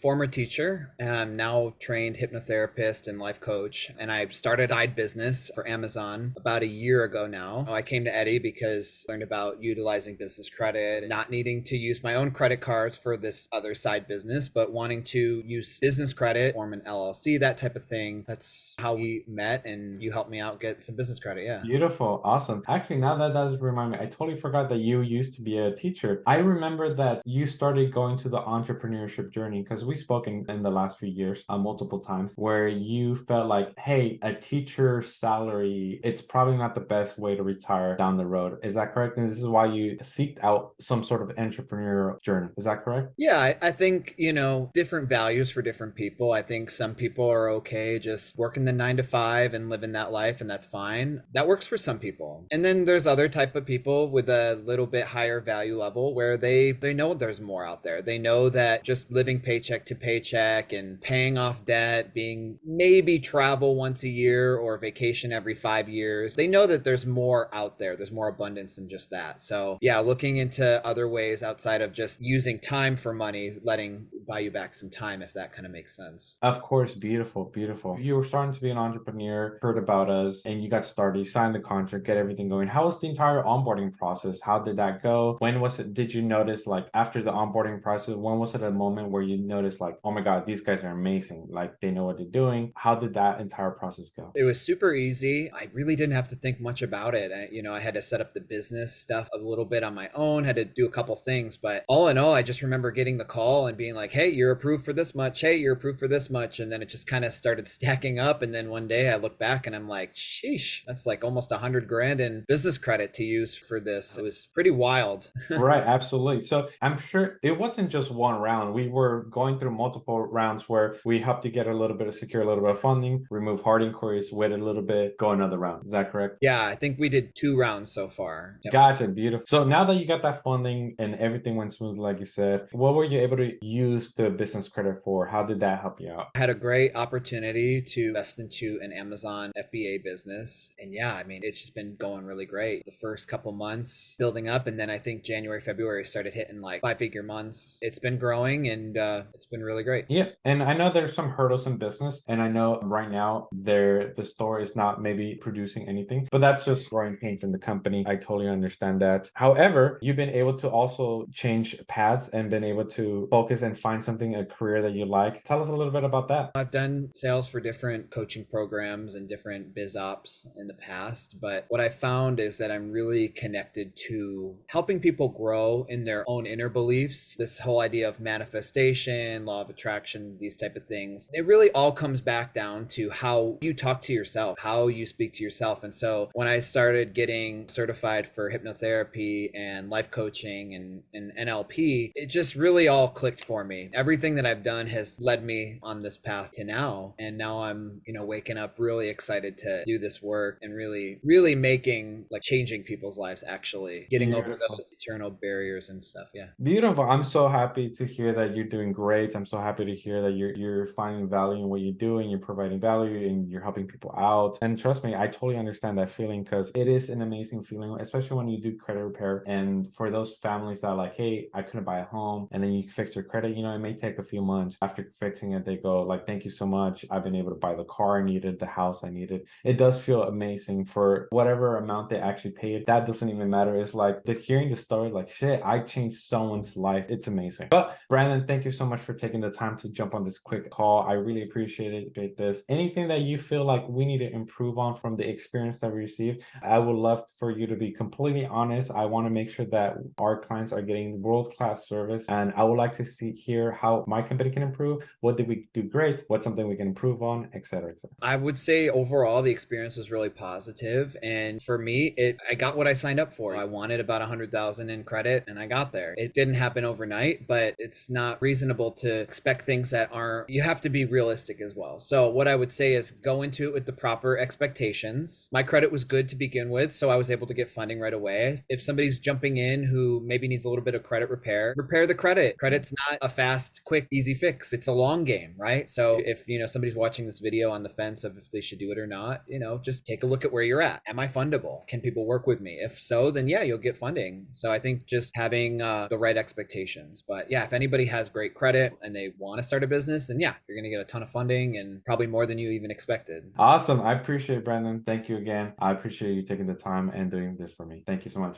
former teacher, and now trained hypnotherapist and life coach. And I started a side business for Amazon about a year ago now. I came to Eddie because I learned about utilizing business credit, not needing to use my own credit cards for this other side business, but wanting to use business credit, form an LLC, that type of thing. That's how we met, and you helped me out get some business credit. Yeah. Beautiful. Awesome. Actually, now that does remind me, I totally forgot that you used to be a teacher. I remember that you started going to the entrepreneurship journey because we spoke in the last few years multiple times where you felt like, hey, a teacher salary, it's probably not the best way to retire down the road. Is that correct? And this is why you seeked out some sort of entrepreneurial journey. Is that correct? Yeah, I think, different values for different people. I think some people are okay just working the 9 to 5 and living that life, and that's fine. That works for some people. And then there's other type of people with a little bit higher value level where they know there's more out there. They know that just living paycheck to paycheck and paying off debt, being maybe travel once a year or vacation every 5 years, they know that there's more out there. There's more abundance than just that. So yeah, looking into other ways outside of just using time for money, letting buy you back some time, if that kind of makes sense. Of course, beautiful, beautiful. You were starting to be an entrepreneur, heard about us, and you got started. You signed the contract, get everything going. How was the entire onboarding process? How did that go? When was it? Did you notice, like, after the onboarding process, when was it a moment where you noticed, like, oh my God, these guys are amazing. Like, they know what they're doing. How did that entire process go? It was super easy. I really didn't have to think much about it. I had to set up the business stuff a little bit on my own, had to do a couple things, but all in all, I just remember getting the call and being like, hey, you're approved for this much. Hey, you're approved for this much. And then it just kind of started stacking up. And then one day I look back and I'm like, sheesh, that's like almost 100 grand in business credit to use for this. It was pretty wild. Right, absolutely. So I'm sure it wasn't just one round. We were going through multiple rounds where we helped you get a little bit of secure a little bit of funding, remove hard inquiries, wait a little bit, go another round. Is that correct? Yeah, I think we did 2 rounds so far. Yep. Gotcha, beautiful. So now that you got that funding and everything went smooth, like you said, what were you able to use the business credit for? How did that help you out? I had a great opportunity to invest into an Amazon FBA business. And yeah, I mean, it's just been going really great. The first couple months building up, and then I think January, February started hitting like 5-figure months. It's been growing, and it's been really great. Yeah, and I know there's some hurdles in business, and I know right now the store is not maybe producing anything, but that's just growing pains in the company. I totally understand that. However, you've been able to also change paths and been able to focus and find something, a career that you like. Tell us a little bit about that. I've done sales for different coaching programs and different biz ops in the past, but what I found is that I'm really connected to helping people grow in their own inner beliefs. This whole idea of manifestation, law of attraction, these type of things. It really all comes back down to how you talk to yourself, how you speak to yourself. And so when I started getting certified for hypnotherapy and life coaching and NLP, it just really all clicked for me. Everything that I've done has led me on this path to now. And now I'm, waking up really excited to do this work and really, really making, like, changing people's lives, actually getting over Beautiful. those eternal barriers and stuff. Yeah. Beautiful. I'm so happy to hear that you're doing great. I'm so happy to hear that you're finding value in what you're doing, you're providing value and you're helping people out. And trust me, I totally understand that feeling because it is an amazing feeling, especially when you do credit repair. And for those families that are like, hey, I couldn't buy a home, and then you fix your credit, it may take a few months. After fixing it, they go like, thank you so much. I've been able to buy the car I needed, the house I needed. It does feel amazing for whatever amount they actually paid. That doesn't even matter. It's like hearing the story, like, shit, I changed someone's life. It's amazing. But Brandon, thank you so much for taking the time to jump on this quick call. I really appreciate this. Anything that you feel like we need to improve on from the experience that we received, I would love for you to be completely honest. I want to make sure that our clients are getting world-class service, and I would like to hear how my company can improve. What did we do great? What's something we can improve on, et cetera, et cetera. I would say overall the experience was really positive, and for me, I got what I signed up for. I wanted about 100,000 in credit, and I got there. It didn't happen overnight, but it's not reasonable to expect things that aren't. You have to be realistic as well. So what I would say is go into it with the proper expectations. My credit was good to begin with, so I was able to get funding right away. If somebody's jumping in who maybe needs a little bit of credit repair the credit. Credit's not a fad. fast, quick, easy fix. It's a long game, right? So if, somebody's watching this video on the fence of if they should do it or not, just take a look at where you're at. Am I fundable? Can people work with me? If so, then yeah, you'll get funding. So I think just having the right expectations. But yeah, if anybody has great credit and they want to start a business, then yeah, you're going to get a ton of funding and probably more than you even expected. Awesome. I appreciate it, Brandon. Thank you again. I appreciate you taking the time and doing this for me. Thank you so much.